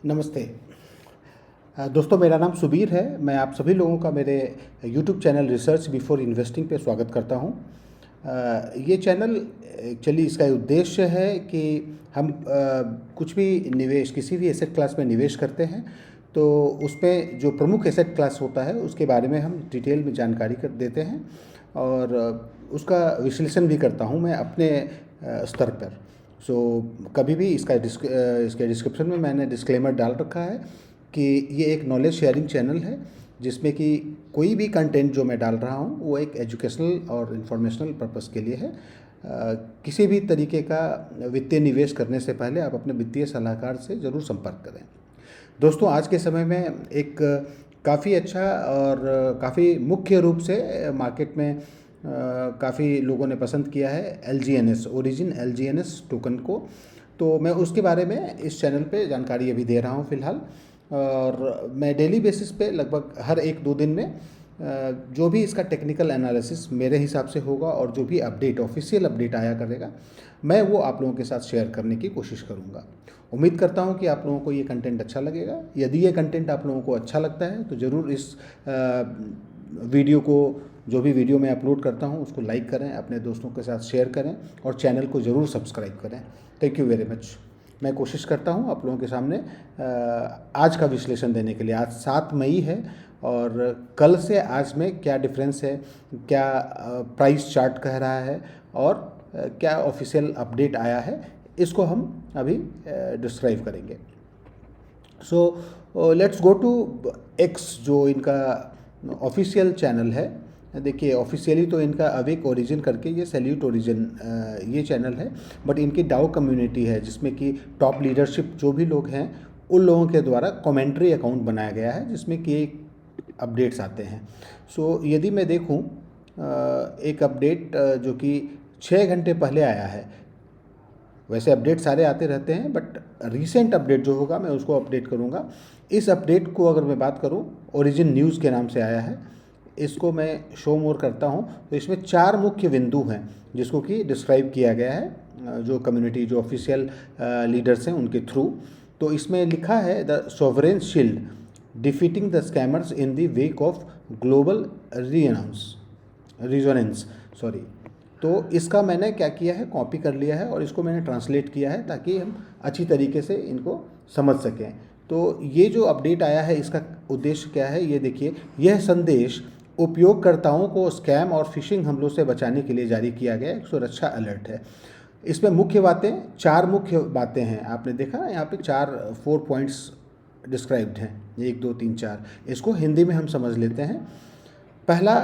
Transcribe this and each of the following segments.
नमस्ते। दोस्तों, मेरा नाम सुबीर है। मैं आप सभी लोगों का मेरे YouTube channel research before investing पे स्वागत करता हूं। ये चैनल एक्चुअली इसका उद्देश्य है कि हम कुछ भी निवेश किसी भी एसेट क्लास में निवेश करते हैं तो उसमें जो प्रमुख एसेट क्लास होता है उसके बारे में हम डिटेल में जानकारी कर देते हैं और उसका विश्लेषण भी करता हूं मैं अपने स्तर पर। कभी भी इसके डिस्क्रिप्शन में मैंने डिस्क्लेमर डाल रखा है कि ये एक नॉलेज शेयरिंग चैनल है जिसमें कि कोई भी कंटेंट जो मैं डाल रहा हूँ वो एक एजुकेशनल और इन्फॉर्मेशनल पर्पस के लिए है। किसी भी तरीके का वित्तीय निवेश करने से पहले आप अपने वित्तीय सलाहकार से ज़रूर संपर्क करें। दोस्तों, आज के समय में एक काफ़ी अच्छा और काफ़ी मुख्य रूप से मार्केट में काफ़ी लोगों ने पसंद किया है LGNS ओरिजिन LGNS टोकन को। तो मैं उसके बारे में इस चैनल पे जानकारी अभी दे रहा हूँ फ़िलहाल। और मैं डेली बेसिस पे लगभग हर 1-2 दिन में जो भी इसका टेक्निकल एनालिसिस मेरे हिसाब से होगा और जो भी अपडेट ऑफिशियल अपडेट आया करेगा मैं वो आप लोगों के साथ शेयर करने की कोशिश करूँगा। उम्मीद करता हूँ कि आप लोगों को ये कंटेंट अच्छा लगेगा। यदि ये कंटेंट आप लोगों को अच्छा लगता है तो ज़रूर इस वीडियो को, जो भी वीडियो मैं अपलोड करता हूँ उसको लाइक करें, अपने दोस्तों के साथ शेयर करें और चैनल को ज़रूर सब्सक्राइब करें। Thank you very much. मैं कोशिश करता हूँ आप लोगों के सामने आज का विश्लेषण देने के लिए। आज 7 मई है और कल से आज में क्या डिफरेंस है, क्या प्राइस चार्ट कह रहा है और क्या ऑफिशियल अपडेट आया है, इसको हम अभी डिस्क्राइब करेंगे। लेट्स गो टू एक्स, जो इनका ऑफिशियल चैनल है। देखिए, ऑफिशियली तो इनका अवेक ओरिजिन करके ये सैल्यूट ओरिजिन ये चैनल है, बट इनकी डाउ कम्युनिटी है जिसमें कि टॉप लीडरशिप जो भी लोग हैं उन लोगों के द्वारा कमेंट्री अकाउंट बनाया गया है जिसमें कि अपडेट्स आते हैं। यदि मैं देखूं एक अपडेट जो कि 6 घंटे पहले आया है, वैसे अपडेट सारे आते रहते हैं बट रिसेंट अपडेट जो होगा मैं उसको अपडेट करूँगा। इस अपडेट को अगर मैं बात करूँ, ओरिजिन न्यूज़ के नाम से आया है। इसको मैं शो मोर करता हूँ तो इसमें 4 मुख्य बिंदु हैं जिसको कि डिस्क्राइब किया गया है जो कम्युनिटी, जो ऑफिशियल लीडर्स हैं उनके थ्रू। तो इसमें लिखा है the sovereign shield defeating the scammers in the wake of global resonance sorry. तो इसका मैंने क्या किया है, कॉपी कर लिया है और इसको मैंने ट्रांसलेट किया है ताकि हम अच्छी तरीके से इनको समझ सकें। तो ये जो अपडेट आया है इसका उद्देश्य क्या है, ये देखिए। यह संदेश उपयोगकर्ताओं को स्कैम और फिशिंग हमलों से बचाने के लिए जारी किया गया एक सुरक्षा अलर्ट है। इसमें मुख्य बातें, 4 मुख्य बातें हैं। आपने देखा ना यहाँ पे 4 पॉइंट्स डिस्क्राइब्ड हैं, 1 2 3 4। इसको हिंदी में हम समझ लेते हैं। पहला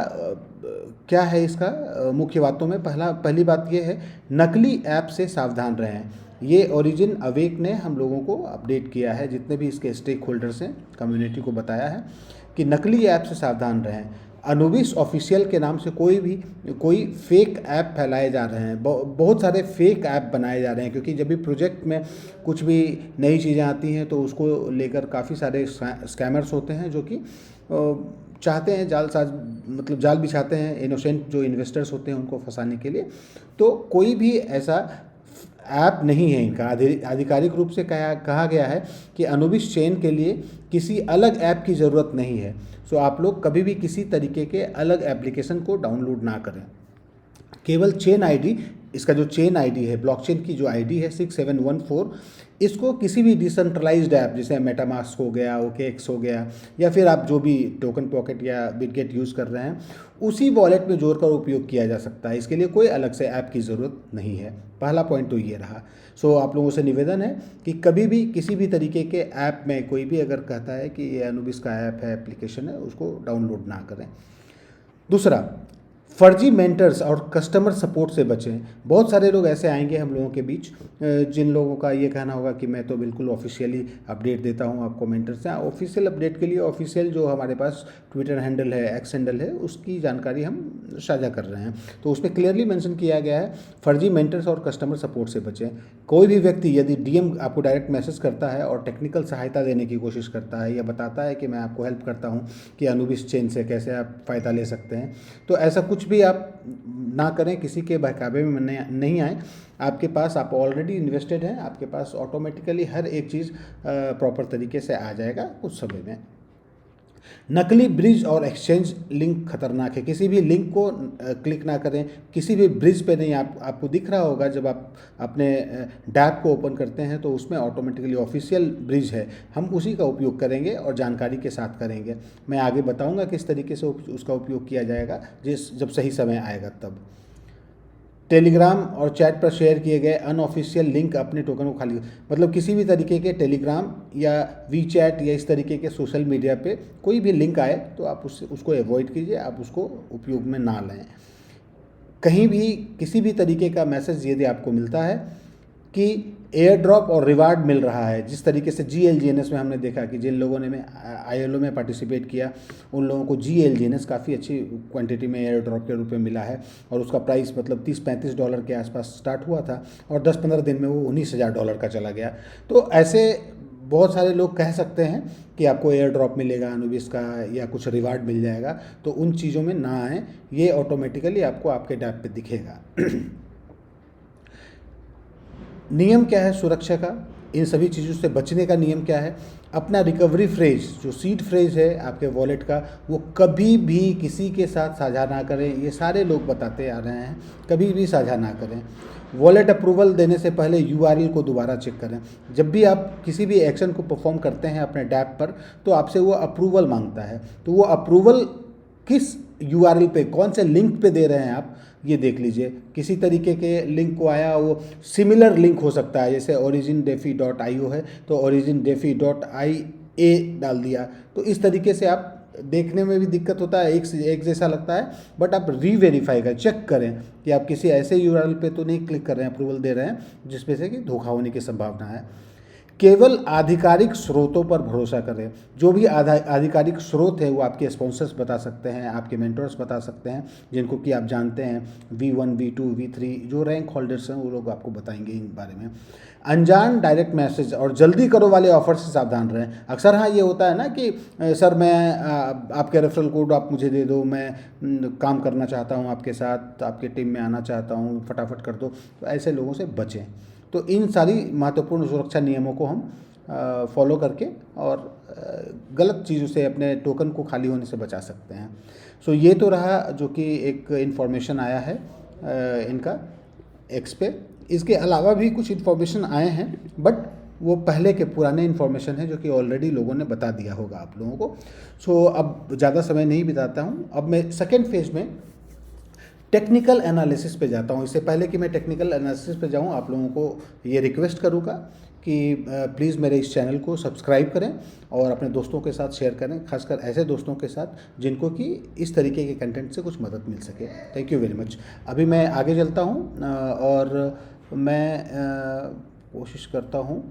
क्या है इसका मुख्य बातों में, पहली बात ये है, नकली ऐप से सावधान रहें। ये ओरिजिन अवेक ने हम लोगों को अपडेट किया है, जितने भी इसके स्टेक होल्डर्स हैं, कम्युनिटी को बताया है कि नकली ऐप से सावधान रहें। अनुबिस ऑफिशियल के नाम से कोई फेक ऐप फैलाए जा रहे हैं। बहुत सारे फेक ऐप बनाए जा रहे हैं क्योंकि जब भी प्रोजेक्ट में कुछ भी नई चीज़ें आती हैं तो उसको लेकर काफ़ी सारे स्कैमर्स होते हैं जो कि चाहते हैं जाल बिछाते हैं इनोसेंट जो इन्वेस्टर्स होते हैं उनको फंसाने के लिए। तो कोई भी ऐसा ऐप नहीं है इनका। आधिकारिक रूप से कहा गया है कि अनुबिस चेन के लिए किसी अलग ऐप की ज़रूरत नहीं है। आप लोग कभी भी किसी तरीके के अलग एप्लीकेशन को डाउनलोड ना करें। केवल चेन आईडी, इसका जो चेन आईडी है, ब्लॉकचेन की जो आईडी है 6714, इसको किसी भी डिसेंट्रलाइज्ड ऐप जैसे मेटामास्क हो गया, OKX हो गया, या फिर आप जो भी टोकन पॉकेट या बिटगेट यूज़ कर रहे हैं उसी वॉलेट में जोड़कर उपयोग किया जा सकता है। इसके लिए कोई अलग से ऐप की ज़रूरत नहीं है। पहला पॉइंट तो ये रहा। आप लोगों से निवेदन है कि कभी भी किसी भी तरीके के ऐप में कोई भी अगर कहता है कि ये अनुबिस का ऐप है, एप्लीकेशन है, उसको डाउनलोड ना करें। दूसरा, फर्जी मेंटर्स और कस्टमर सपोर्ट से बचें। बहुत सारे लोग ऐसे आएंगे हम लोगों के बीच जिन लोगों का ये कहना होगा कि मैं तो बिल्कुल ऑफिशियली अपडेट देता हूँ आपको मेंटर से। ऑफिशियल अपडेट के लिए ऑफिशियल जो हमारे पास ट्विटर हैंडल है, एक्स हैंडल है, उसकी जानकारी हम साझा कर रहे हैं। तो उसमें क्लियरली मेंशन किया गया है फर्जी मेंटर्स और कस्टमर सपोर्ट से बचें। कोई भी व्यक्ति यदि DM आपको डायरेक्ट मैसेज करता है और टेक्निकल सहायता देने की कोशिश करता है या बताता है कि मैं आपको हेल्प करता हूँ कि अनुबिस चेन से कैसे आप फ़ायदा ले सकते हैं, तो ऐसा कुछ कुछ भी आप ना करें, किसी के बहकावे में नहीं आए। आपके पास, आप ऑलरेडी इन्वेस्टेड हैं, आपके पास ऑटोमेटिकली हर एक चीज़ प्रॉपर तरीके से आ जाएगा कुछ समय में। नकली ब्रिज और एक्सचेंज लिंक खतरनाक है। किसी भी लिंक को क्लिक ना करें, किसी भी ब्रिज पे नहीं। आपको दिख रहा होगा जब आप अपने डैप को ओपन करते हैं तो उसमें ऑटोमेटिकली ऑफिशियल ब्रिज है, हम उसी का उपयोग करेंगे और जानकारी के साथ करेंगे। मैं आगे बताऊंगा किस तरीके से उसका उपयोग किया जाएगा जब सही समय आएगा तब। टेलीग्राम और चैट पर शेयर किए गए अनऑफिशियल लिंक अपने टोकन को खाली, मतलब किसी भी तरीके के टेलीग्राम या वी चैट या इस तरीके के सोशल मीडिया पे कोई भी लिंक आए तो आप उसको अवॉइड कीजिए, आप उसको उपयोग में ना लें। कहीं भी किसी भी तरीके का मैसेज यदि आपको मिलता है कि एयर ड्रॉप और रिवार्ड मिल रहा है, जिस तरीके से GLGNS में हमने देखा कि जिन लोगों ने ILO में पार्टिसिपेट किया उन लोगों को GLGNS काफ़ी अच्छी क्वांटिटी में एयर ड्रॉप के रूप में मिला है, और उसका प्राइस मतलब $30-35 के आसपास स्टार्ट हुआ था और 10-15 दिन में वो $19,000 का चला गया। तो ऐसे बहुत सारे लोग कह सकते हैं कि आपको एयर ड्रॉप मिलेगा अनुबिस का या कुछ रिवार्ड मिल जाएगा, तो उन चीज़ों में ना आएँ, ये ऑटोमेटिकली आपको आपके डैप पे दिखेगा। नियम क्या है सुरक्षा का, इन सभी चीज़ों से बचने का नियम क्या है? अपना रिकवरी फ्रेज, जो सीड फ्रेज है आपके वॉलेट का, वो कभी भी किसी के साथ साझा ना करें। ये सारे लोग बताते आ रहे हैं, कभी भी साझा ना करें। वॉलेट अप्रूवल देने से पहले URL को दोबारा चेक करें। जब भी आप किसी भी एक्शन को परफॉर्म करते हैं अपने डैप पर तो आपसे वो अप्रूवल मांगता है, तो वो अप्रूवल किस URL पे, कौन से लिंक पे दे रहे हैं आप, ये देख लीजिए। किसी तरीके के लिंक को आया, वो सिमिलर लिंक हो सकता है, जैसे origindefi.io है तो origindefi.ia डाल दिया, तो इस तरीके से आप देखने में भी दिक्कत होता है, एक जैसा लगता है, बट आप रीवेरीफाई करें, चेक करें कि आप किसी ऐसे URL पे तो नहीं क्लिक कर रहे हैं, अप्रूवल दे रहे हैं जिसमें से कि धोखा होने की संभावना है। केवल आधिकारिक स्रोतों पर भरोसा करें। जो भी आधिकारिक स्रोत है वो आपके स्पॉन्सर्स बता सकते हैं, आपके मेंटर्स बता सकते हैं, जिनको कि आप जानते हैं, V1 V2 V3 जो रैंक होल्डर्स हैं वो लोग आपको बताएंगे इन बारे में। अनजान डायरेक्ट मैसेज और जल्दी करो वाले ऑफर से सावधान रहें। अक्सर हाँ ये होता है ना कि सर मैं आपके रेफरल कोड आप मुझे दे दो, मैं काम करना चाहता हूँ आपके साथ, आपके टीम में आना चाहता हूँ, फटाफट कर दो, तो ऐसे लोगों से बचें। तो इन सारी महत्वपूर्ण सुरक्षा नियमों को हम फॉलो करके और गलत चीज़ों से अपने टोकन को खाली होने से बचा सकते हैं। सो ये तो रहा जो कि एक इन्फॉर्मेशन आया है इनका एक्स पे। इसके अलावा भी कुछ इन्फॉर्मेशन आए हैं, बट वो पहले के पुराने इन्फॉर्मेशन है जो कि ऑलरेडी लोगों ने बता दिया होगा आप लोगों को। सो अब ज़्यादा समय नहीं बिताता हूँ, अब मैं सेकेंड फेज में टेक्निकल एनालिसिस पे जाता हूँ। इससे पहले कि मैं टेक्निकल एनालिसिस पे जाऊँ, आप लोगों को ये रिक्वेस्ट करूँगा कि प्लीज़ मेरे इस चैनल को सब्सक्राइब करें और अपने दोस्तों के साथ शेयर करें, खासकर ऐसे दोस्तों के साथ जिनको कि इस तरीके के कंटेंट से कुछ मदद मिल सके। Thank you very much. अभी मैं आगे चलता हूँ और मैं कोशिश करता हूँ।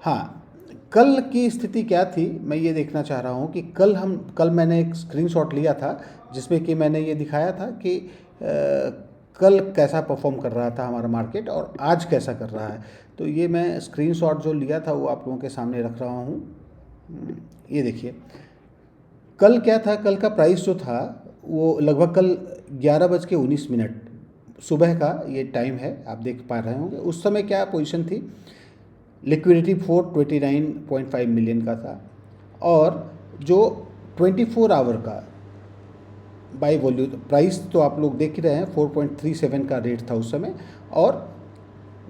हाँ, कल की स्थिति क्या थी मैं ये देखना चाह रहा हूँ कि कल मैंने एक स्क्रीनशॉट लिया था जिसमें कि मैंने ये दिखाया था कि कल कैसा परफॉर्म कर रहा था हमारा मार्केट और आज कैसा कर रहा है। तो ये मैं स्क्रीनशॉट जो लिया था वो आप लोगों के सामने रख रहा हूँ। ये देखिए कल क्या था, कल का प्राइस जो था वो लगभग कल 11:19 सुबह का ये टाइम है, आप देख पा रहे होंगे। उस समय क्या पोजीशन थी, लिक्विडिटी 429.5 मिलियन का था और जो 24 आवर का बाई वॉल्यूम प्राइस तो आप लोग देख ही रहे हैं, 4.37 का रेट था उस समय। और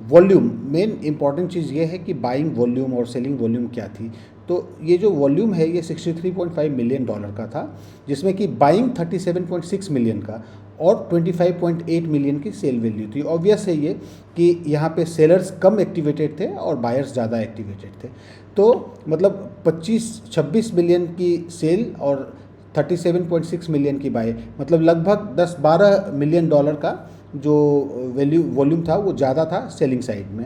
वॉल्यूम, मेन इंपॉर्टेंट चीज़ ये है कि बाइंग वॉल्यूम और सेलिंग वॉल्यूम क्या थी। तो ये जो वॉल्यूम है ये $63.5 मिलियन का था, जिसमें कि बाइंग 37.6 मिलियन का और 25.8 मिलियन की सेल वैल्यू थी। ऑब्वियस है ये कि यहाँ पे सेलर्स कम एक्टिवेटेड थे और बायर्स ज़्यादा एक्टिवेटेड थे। तो मतलब 26 मिलियन की सेल और 37.6 मिलियन की बाय, मतलब लगभग 10-12 मिलियन डॉलर का जो वॉल्यूम था वो ज़्यादा था सेलिंग साइड में।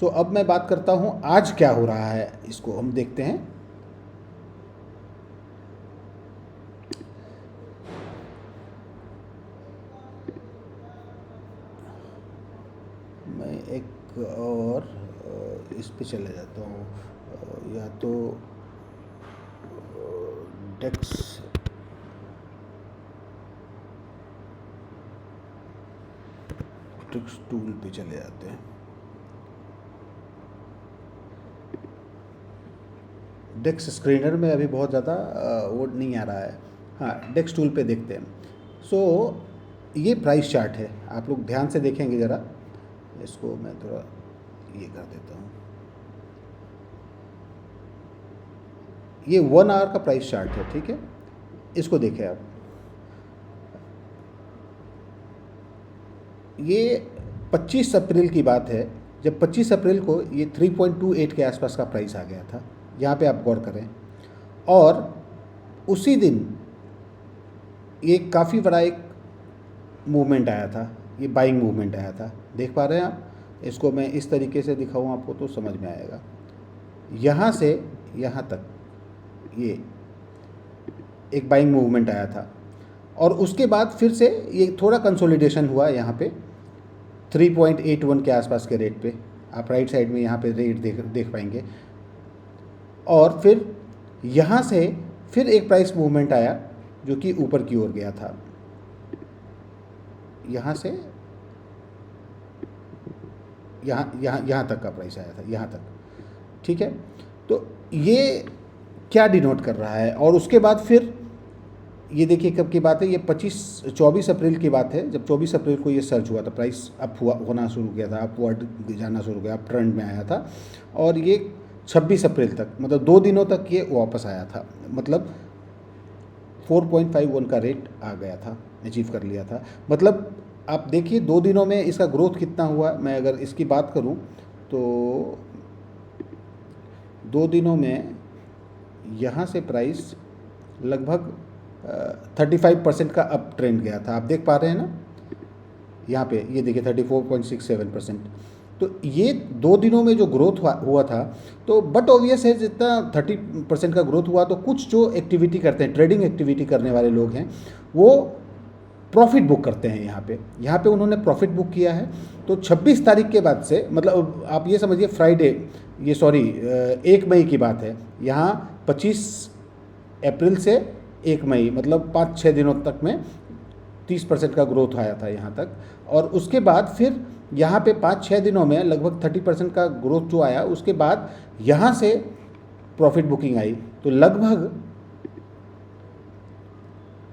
सो अब मैं बात करता हूँ आज क्या हो रहा है, इसको हम देखते हैं। मैं एक और इस पे चले जाता हूँ, या तो डेक्स डेक्स टूल पे चले जाते हैं। डेक्स स्क्रीनर में अभी बहुत ज़्यादा वो नहीं आ रहा है। हाँ, डेक्स टूल पे देखते हैं। सो ये प्राइस चार्ट है, आप लोग ध्यान से देखेंगे ज़रा। इसको मैं थोड़ा ये कर देता हूँ। ये 1 आवर का प्राइस चार्ट है, ठीक है। इसको देखें आप। ये 25 अप्रैल की बात है, जब 25 अप्रैल को ये 3.28 के आसपास का प्राइस आ गया था। यहाँ पे आप गौर करें। और उसी दिन ये काफ़ी बड़ा एक मूवमेंट आया था, ये बाइंग मूवमेंट आया था। देख पा रहे हैं आप? इसको मैं इस तरीके से दिखाऊँ आपको तो समझ में आएगा। यहाँ से यहाँ तक ये एक बाइंग मूवमेंट आया था, और उसके बाद फिर से ये थोड़ा कंसोलिडेशन हुआ यहाँ पे 3.81 के आसपास के रेट पे। आप राइट साइड में यहाँ पे रेट देख पाएंगे। और फिर यहाँ से फिर एक प्राइस मूवमेंट आया जो कि ऊपर की ओर गया था। यहाँ से यहाँ तक का प्राइस आया था, यहाँ तक, ठीक है। तो ये क्या डिनोट कर रहा है? और उसके बाद फिर ये देखिए कब की बात है, ये 24 अप्रैल की बात है, जब 24 अप्रैल को ये सर्च हुआ था, प्राइस अप होना शुरू किया था, अपवर्ड जाना शुरू किया, अप ट्रेंड में आया था। और ये 26 अप्रैल तक, मतलब 2 दिनों तक ये वापस आया था, मतलब 4.51 का रेट आ गया था, अचीव कर लिया था। मतलब आप देखिए 2 दिनों में इसका ग्रोथ कितना हुआ। मैं अगर इसकी बात करूं तो 2 दिनों में यहाँ से प्राइस लगभग 35% का अप ट्रेंड गया था। आप देख पा रहे हैं ना, यहाँ पे ये देखिए 34.67%। तो ये 2 दिनों में जो ग्रोथ हुआ था, तो बट ऑब्वियस है जितना 30% का ग्रोथ हुआ, तो कुछ जो एक्टिविटी करते हैं, ट्रेडिंग एक्टिविटी करने वाले लोग हैं, वो प्रॉफिट बुक करते हैं। यहाँ पे उन्होंने प्रॉफिट बुक किया है। तो 26 तारीख के बाद से, मतलब आप ये समझिए फ्राइडे, ये सॉरी 1 मई की बात है। यहाँ 25 अप्रैल से 1 मई, मतलब 5-6 दिनों तक में 30% का ग्रोथ आया था यहाँ तक। और उसके बाद फिर यहाँ पे 5-6 दिनों में लगभग 30% का ग्रोथ जो आया, उसके बाद यहाँ से प्रॉफिट बुकिंग आई। तो लगभग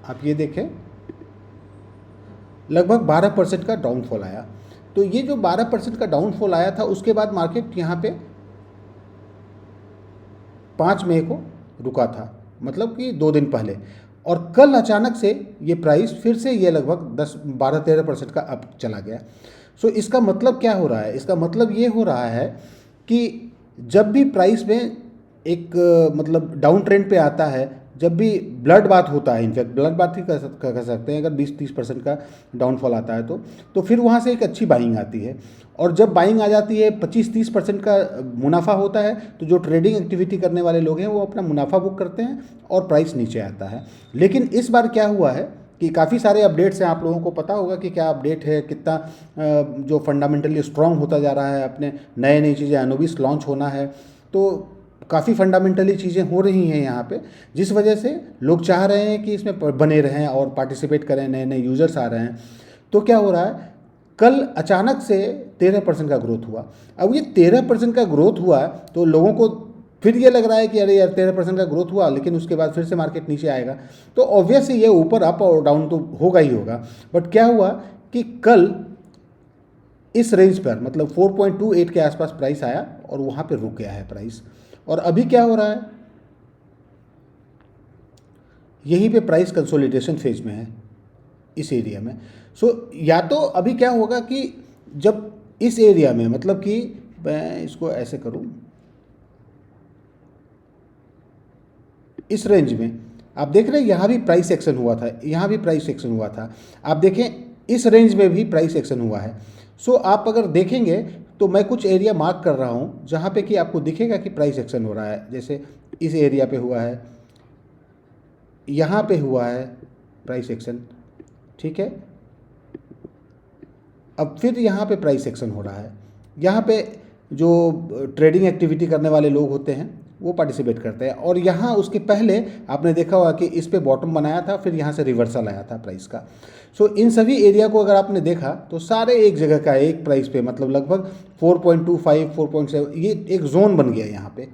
आप ये देखें, लगभग 12% का डाउनफॉल आया। तो ये जो 12% का डाउनफॉल आया था, उसके बाद मार्केट यहाँ पे 5 मई को रुका था, मतलब कि 2 दिन पहले। और कल अचानक से ये प्राइस फिर से ये लगभग 12-13% का अप चला गया। सो इसका मतलब क्या हो रहा है? इसका मतलब ये हो रहा है कि जब भी प्राइस में एक मतलब डाउन ट्रेंड पे आता है, जब भी ब्लड बाथ होता है, इनफैक्ट ब्लड बाथ ही कह सकते हैं, अगर 20-30% का डाउनफॉल आता है तो फिर वहाँ से एक अच्छी बाइंग आती है। और जब बाइंग आ जाती है, 25-30% का मुनाफा होता है, तो जो ट्रेडिंग एक्टिविटी करने वाले लोग हैं वो अपना मुनाफा बुक करते हैं और प्राइस नीचे आता है। लेकिन इस बार क्या हुआ है कि काफ़ी सारे अपडेट्स हैं, आप लोगों को पता होगा कि क्या अपडेट है, कितना जो फंडामेंटली स्ट्रॉन्ग होता जा रहा है, अपने नई चीज़ें, एनोविस लॉन्च होना है, तो काफ़ी फंडामेंटली चीज़ें हो रही हैं यहाँ पे, जिस वजह से लोग चाह रहे हैं कि इसमें बने रहें और पार्टिसिपेट करें, नए यूज़र्स आ रहे हैं। तो क्या हो रहा है, कल अचानक से 13% का ग्रोथ हुआ। अब ये 13% का ग्रोथ हुआ तो लोगों को फिर ये लग रहा है कि अरे यार 13% का ग्रोथ हुआ, लेकिन उसके बाद फिर से मार्केट नीचे आएगा, तो ऑब्वियसली ये ऊपर अप और डाउन तो होगा ही होगा। बट क्या हुआ कि कल इस रेंज पर, मतलब 4.28 के आसपास प्राइस आया और वहाँ पे रुक गया है प्राइस। और अभी क्या हो रहा है, यहीं पे प्राइस कंसोलिडेशन फेज में है, इस एरिया में। सो या तो अभी क्या होगा कि जब इस एरिया में, मतलब कि मैं इसको ऐसे करूं, इस रेंज में आप देख रहे हैं यहाँ भी प्राइस एक्शन हुआ था, यहाँ भी प्राइस एक्शन हुआ था। आप देखें इस रेंज में भी प्राइस एक्शन हुआ है। सो आप अगर देखेंगे तो मैं कुछ एरिया मार्क कर रहा हूँ जहाँ पे कि आपको दिखेगा कि प्राइस एक्शन हो रहा है। जैसे इस एरिया पे हुआ है, यहाँ पे हुआ है प्राइस एक्शन, ठीक है। अब फिर यहाँ पे प्राइस एक्शन हो रहा है। यहाँ पे जो ट्रेडिंग एक्टिविटी करने वाले लोग होते हैं वो पार्टिसिपेट करते हैं। और यहाँ उसके पहले आपने देखा होगा कि इस पे बॉटम बनाया था, फिर यहाँ से रिवर्सल आया था प्राइस का। सो इन सभी एरिया को अगर आपने देखा तो सारे एक जगह का एक प्राइस पे, मतलब लगभग 4.25 4.7 ये एक जोन बन गया यहाँ पे,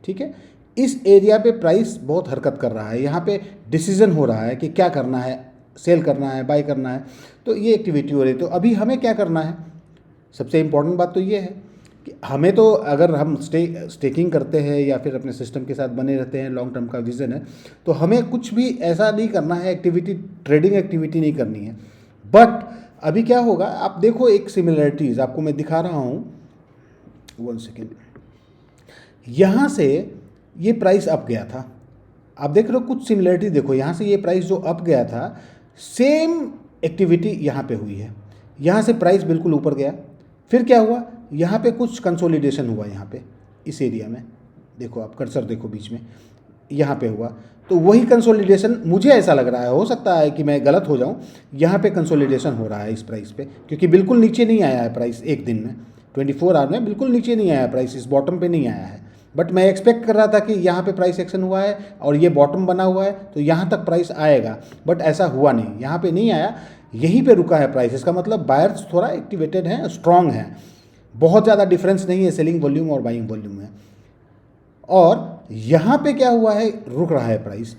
ठीक है। इस एरिया पे प्राइस बहुत हरकत कर रहा है, यहाँ पे डिसीजन हो रहा है कि क्या करना है, सेल करना है, बाय करना है, तो ये एक्टिविटी हो रही है। तो अभी हमें क्या करना है, सबसे इम्पॉर्टेंट बात तो ये है कि हमें तो, अगर हम स्टेकिंग करते हैं या फिर अपने सिस्टम के साथ बने रहते हैं, लॉन्ग टर्म का विजन है, तो हमें कुछ भी ऐसा नहीं करना है, एक्टिविटी ट्रेडिंग एक्टिविटी नहीं करनी है। बट अभी क्या होगा, आप देखो एक सिमिलरिटीज़ आपको मैं दिखा रहा हूँ, 1 सेकेंड। यहाँ से ये प्राइस अप गया था, आप देख रहे हो कुछ सिमिलरिटी देखो, यहाँ से ये प्राइस जो अप गया था, सेम एक्टिविटी यहाँ पे हुई है। यहाँ से प्राइस बिल्कुल ऊपर गया, फिर क्या हुआ, यहाँ पे कुछ कंसोलिडेशन हुआ, यहाँ पे इस एरिया में देखो, आप कर्सर देखो बीच में, यहाँ पे हुआ। तो वही कंसोलिडेशन मुझे ऐसा लग रहा है, हो सकता है कि मैं गलत हो जाऊँ, यहाँ पे कंसोलिडेशन हो रहा है इस प्राइस पे, क्योंकि बिल्कुल नीचे नहीं आया है प्राइस एक दिन में, 24 आवर में बिल्कुल नीचे नहीं आया प्राइस, इस बॉटम पे नहीं आया है। बट मैं एक्सपेक्ट कर रहा था कि यहाँ पे प्राइस एक्शन हुआ है और ये बॉटम बना हुआ है तो यहाँ तक प्राइस आएगा, बट ऐसा हुआ नहीं, यहाँ पे नहीं आया, यहीं पे रुका है प्राइस। इसका मतलब बायर्स थोड़ा एक्टिवेटेड हैं, स्ट्रांग हैं, बहुत ज़्यादा डिफरेंस नहीं है सेलिंग वॉल्यूम और बाइंग वॉल्यूम में। और यहाँ पे क्या हुआ है, रुक रहा है प्राइस,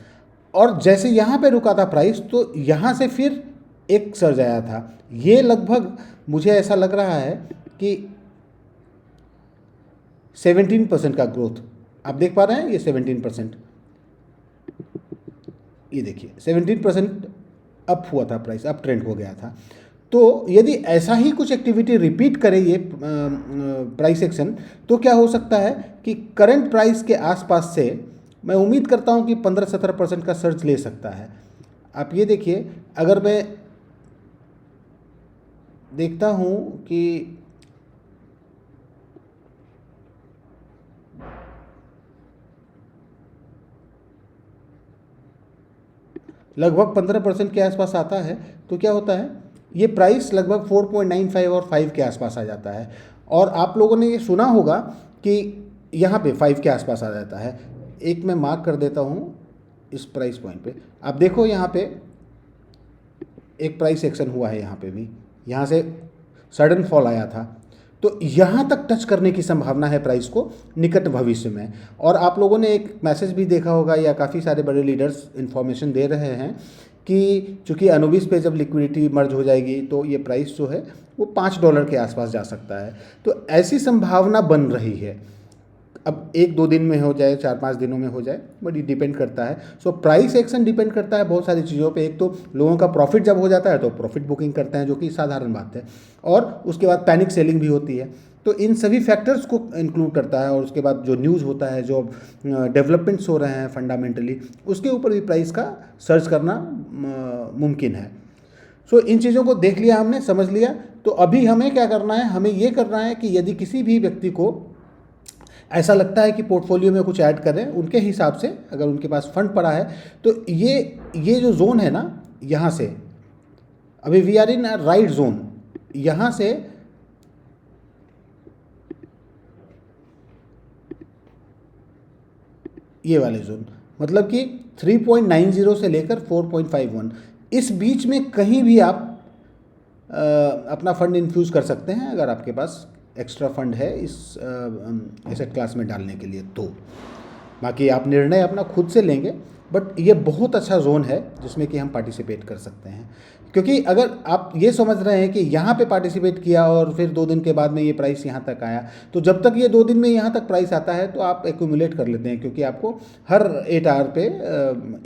और जैसे यहाँ पे रुका था प्राइस तो यहाँ से फिर एक सर्ज आया था। ये लगभग मुझे ऐसा लग रहा है कि 17% का ग्रोथ आप देख पा रहे हैं, ये 17%, ये देखिए 17% अप हुआ था प्राइस, अप ट्रेंड हो गया था। तो यदि ऐसा ही कुछ एक्टिविटी रिपीट करे ये प्राइस एक्शन, तो क्या हो सकता है कि करंट प्राइस के आसपास से मैं उम्मीद करता हूं कि 15-17% का सर्च ले सकता है। आप ये देखिए, अगर मैं देखता हूं कि लगभग 15% के आसपास आता है, तो क्या होता है, ये प्राइस लगभग 4.95 और 5 के आसपास आ जाता है। और आप लोगों ने ये सुना होगा कि यहाँ पे 5 के आसपास आ जाता है। एक मैं मार्क कर देता हूँ इस प्राइस पॉइंट पे, आप देखो यहाँ पे एक प्राइस एक्शन हुआ है, यहाँ पे भी, यहाँ से सडन फॉल आया था, तो यहाँ तक टच करने की संभावना है प्राइस को निकट भविष्य में। और आप लोगों ने एक मैसेज भी देखा होगा, या काफ़ी सारे बड़े लीडर्स इन्फॉर्मेशन दे रहे हैं कि चूँकि अनुबिस पे जब लिक्विडिटी मर्ज हो जाएगी तो ये प्राइस जो है वो $5 के आसपास जा सकता है। तो ऐसी संभावना बन रही है, अब 1-2 दिन में हो जाए, 4-5 दिनों में हो जाए, बट ये डिपेंड करता है। सो प्राइस एक्शन डिपेंड करता है बहुत सारी चीज़ों पे। एक तो लोगों का प्रॉफिट जब हो जाता है तो प्रॉफिट बुकिंग करते हैं, जो कि साधारण बात है, और उसके बाद पैनिक सेलिंग भी होती है। तो इन सभी फैक्टर्स को इंक्लूड करता है, और उसके बाद जो न्यूज़ होता है, जो डेवलपमेंट्स हो रहे हैं फंडामेंटली, उसके ऊपर भी प्राइस का सर्च करना मुमकिन है। सो इन चीज़ों को देख लिया हमने, समझ लिया। तो अभी हमें क्या करना है, हमें ये करना है कि यदि किसी भी व्यक्ति को ऐसा लगता है कि पोर्टफोलियो में कुछ ऐड करें, उनके हिसाब से अगर उनके पास फंड पड़ा है, तो ये जो जोन है ना, यहाँ से अभी we are in a right zone, यहाँ से ये वाले जोन, मतलब कि 3.90 से लेकर 4.51, इस बीच में कहीं भी आप अपना फंड इन्फ्यूज़ कर सकते हैं, अगर आपके पास एक्स्ट्रा फंड है इस एसेट क्लास में डालने के लिए। तो बाकी आप निर्णय अपना खुद से लेंगे, बट ये बहुत अच्छा जोन है जिसमें कि हम पार्टिसिपेट कर सकते हैं। क्योंकि अगर आप ये समझ रहे हैं कि यहाँ पे पार्टिसिपेट किया और फिर 2 दिन के बाद में ये प्राइस यहाँ तक आया, तो जब तक ये 2 दिन में यहाँ तक प्राइस आता है तो आप एक्यूमुलेट कर लेते हैं, क्योंकि आपको हर 8 आवर पे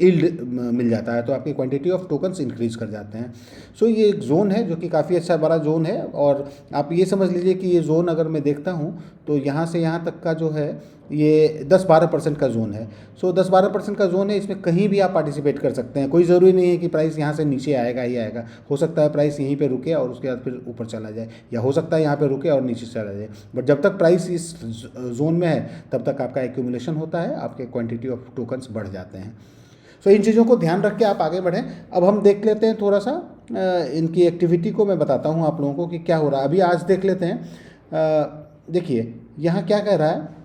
यील्ड मिल जाता है, तो आपकी क्वांटिटी ऑफ टोकन्स इंक्रीज कर जाते हैं। सो ये एक जोन है जो कि काफ़ी अच्छा बड़ा जोन है, और आप ये समझ लीजिए कि ये जोन अगर मैं देखता हूँ तो यहाँ से यहाँ तक का जो है ये 10-12% का जोन है। सो 10-12% का जोन है, इसमें कहीं भी आप पार्टिसिपेट कर सकते हैं। कोई ज़रूरी नहीं है कि प्राइस यहाँ से नीचे आएगा ही आएगा, हो सकता है प्राइस यहीं पे रुके और उसके बाद फिर ऊपर चला जाए, या हो सकता है यहाँ पे रुके और नीचे चला जाए। बट जब तक प्राइस इस जोन में है तब तक आपका एक्यूमुलेशन होता है, आपके क्वांटिटी ऑफ टोकन्स बढ़ जाते हैं। सो इन चीज़ों को ध्यान रख के आप आगे बढ़ें। अब हम देख लेते हैं थोड़ा सा इनकी एक्टिविटी को, मैं बताता हूँ आप लोगों को कि क्या हो रहा है। अभी आज देख लेते हैं, देखिए यहाँ क्या कह रहा है,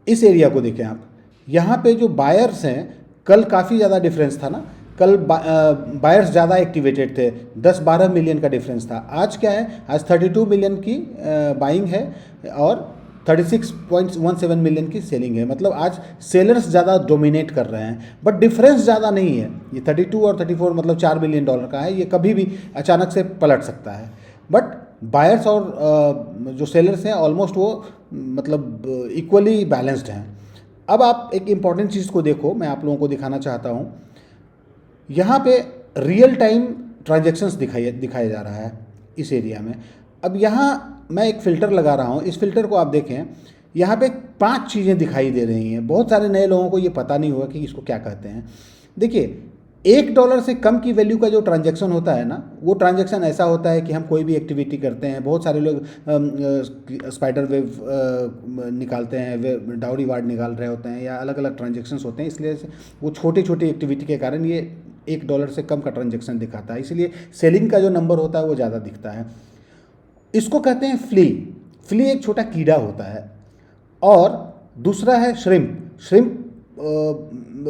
इस एरिया को देखें आप, यहाँ पे जो बायर्स हैं, कल काफ़ी ज़्यादा डिफरेंस था ना, कल बायर्स ज़्यादा एक्टिवेटेड थे, 10-12 मिलियन का डिफरेंस था। आज क्या है, आज 32 मिलियन की बाइंग है और 36.17 मिलियन की सेलिंग है। मतलब आज सेलर्स ज़्यादा डोमिनेट कर रहे हैं, बट डिफरेंस ज़्यादा नहीं है। ये 32 और 34 मतलब $4 बिलियन का है। ये कभी भी अचानक से पलट सकता है, बट बायर्स और जो सेलर्स हैं ऑलमोस्ट वो मतलब इक्वली बैलेंस्ड हैं। अब आप एक इम्पॉर्टेंट चीज़ को देखो, मैं आप लोगों को दिखाना चाहता हूँ। यहाँ पे रियल टाइम ट्रांजैक्शंस दिखाया जा रहा है इस एरिया में। अब यहाँ मैं एक फ़िल्टर लगा रहा हूँ, इस फिल्टर को आप देखें, यहाँ पे 5 चीज़ें दिखाई दे रही हैं। बहुत सारे नए लोगों को ये पता नहीं हुआ कि इसको क्या कहते हैं। देखिए, $1 से कम की वैल्यू का जो ट्रांजैक्शन होता है ना, वो ट्रांजैक्शन ऐसा होता है कि हम कोई भी एक्टिविटी करते हैं, बहुत सारे लोग स्पाइडर वेव निकालते हैं, वे डाउरी वार्ड निकाल रहे होते हैं, या अलग अलग ट्रांजैक्शंस होते हैं, इसलिए वो छोटी छोटी एक्टिविटी के कारण ये $1 से कम का ट्रांजैक्शन दिखाता है, इसलिए सेलिंग का जो नंबर होता है वो ज़्यादा दिखता है। इसको कहते हैं फ्ली। फ्ली एक छोटा कीड़ा होता है। और दूसरा है श्रिम्प। श्रिम्प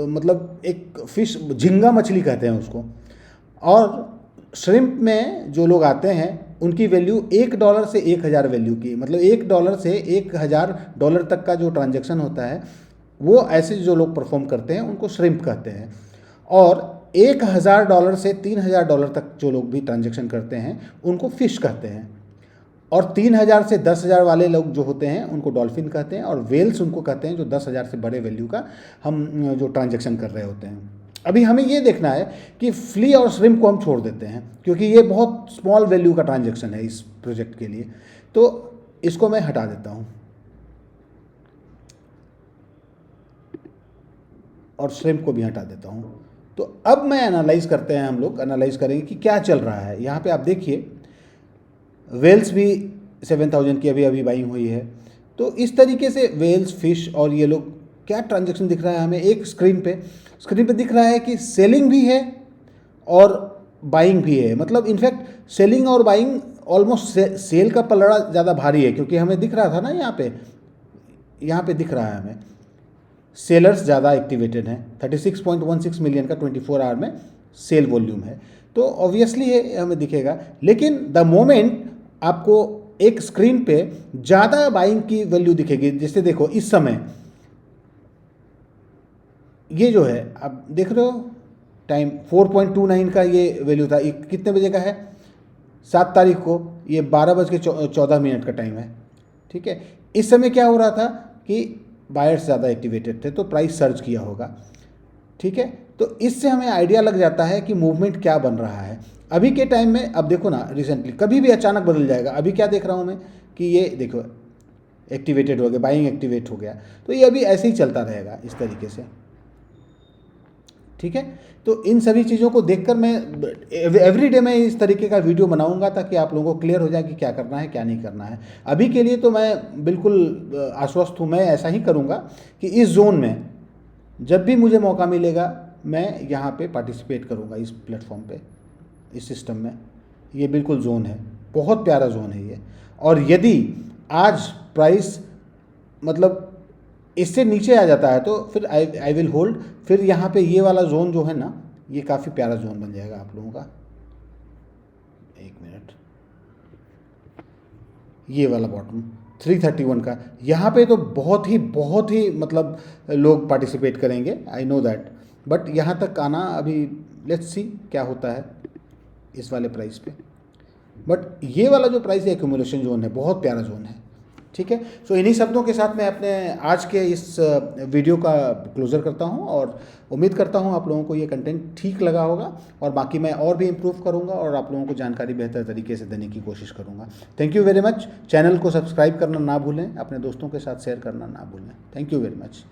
मतलब एक फिश, झींगा मछली कहते हैं उसको। और श्रिम्प में जो लोग आते हैं उनकी वैल्यू $1 से 1000 वैल्यू की, मतलब $1 से $1000 तक का जो ट्रांजैक्शन होता है वो ऐसे जो लोग परफॉर्म करते हैं उनको श्रिम्प कहते हैं। और $1000 से $3000 तक जो लोग भी ट्रांजैक्शन करते हैं उनको फिश कहते हैं। और 3000 से 10,000 वाले लोग जो होते हैं उनको डॉल्फिन कहते हैं। और वेल्स उनको कहते हैं जो 10,000 से बड़े वैल्यू का हम जो ट्रांजैक्शन कर रहे होते हैं। अभी हमें ये देखना है कि फ्ली और श्रिम्प को हम छोड़ देते हैं, क्योंकि ये बहुत स्मॉल वैल्यू का ट्रांजैक्शन है इस प्रोजेक्ट के लिए, तो इसको मैं हटा देता हूँ और श्रिम्प को भी हटा देता हूँ। तो अब मैं एनालाइज करते हैं, हम लोग एनालाइज करेंगे कि क्या चल रहा है। यहाँ पे आप देखिए, वेल्स भी 7000 की अभी बाइंग हुई है। तो इस तरीके से वेल्स, फिश और ये लोग क्या ट्रांजैक्शन दिख रहा है हमें एक स्क्रीन पे दिख रहा है कि सेलिंग भी है और बाइंग भी है। मतलब इनफैक्ट सेलिंग और बाइंग ऑलमोस्ट सेल का पलड़ा ज़्यादा भारी है, क्योंकि हमें दिख रहा था ना यहाँ पे दिख रहा है हमें सेलर्स ज़्यादा एक्टिवेटेड हैं। 36.16 मिलियन का 24 आवर में सेल वॉल्यूम है, तो ऑब्वियसली ये हमें दिखेगा। लेकिन द मोमेंट आपको एक स्क्रीन पे ज़्यादा बाइंग की वैल्यू दिखेगी, जैसे देखो इस समय ये जो है आप देख रहे हो टाइम 4.29 का ये वैल्यू था। ये कितने बजे का है, 7 तारीख को, ये 12:14 का टाइम है। ठीक है, इस समय क्या हो रहा था कि बायर्स ज़्यादा एक्टिवेटेड थे तो प्राइस सर्च किया होगा। ठीक है, तो इससे हमें आइडिया लग जाता है कि मूवमेंट क्या बन रहा है अभी के टाइम में। अब देखो ना, रिसेंटली कभी भी अचानक बदल जाएगा। अभी क्या देख रहा हूँ मैं कि ये देखो एक्टिवेटेड हो गया, बाइंग एक्टिवेट हो गया, तो ये अभी ऐसे ही चलता रहेगा इस तरीके से। ठीक है, तो इन सभी चीज़ों को देखकर मैं एवरीडे मैं इस तरीके का वीडियो बनाऊंगा ताकि आप लोगों को क्लियर हो जाए कि क्या करना है क्या नहीं करना है। अभी के लिए तो मैं बिल्कुल आश्वस्त हूँ, मैं ऐसा ही करूँगा कि इस जोन में जब भी मुझे मौका मिलेगा मैं यहाँ पे पार्टिसिपेट करूँगा, इस प्लेटफॉर्म पे, इस सिस्टम में। ये बिल्कुल जोन है, बहुत प्यारा जोन है ये। और यदि आज प्राइस मतलब इससे नीचे आ जाता है तो फिर आई विल होल्ड। फिर यहाँ पे ये वाला जोन जो है ना, ये काफ़ी प्यारा जोन बन जाएगा आप लोगों का। एक मिनट, ये वाला बॉटम 331 का, यहाँ पे तो बहुत ही मतलब लोग पार्टिसिपेट करेंगे, आई नो दैट। बट यहाँ तक आना अभी लेट्स सी क्या होता है इस वाले प्राइस पे। बट ये वाला जो प्राइस है एक्यूमुलेशन जोन है, बहुत प्यारा जोन है। ठीक है, सो इन्हीं शब्दों के साथ मैं अपने आज के इस वीडियो का क्लोज़र करता हूं और उम्मीद करता हूं आप लोगों को ये कंटेंट ठीक लगा होगा। और बाकी मैं और भी इम्प्रूव करूंगा और आप लोगों को जानकारी बेहतर तरीके से देने की कोशिश करूंगा। Thank you very much. Channel को सब्सक्राइब करना ना भूलें, अपने दोस्तों के साथ शेयर करना ना भूलें। Thank you very much.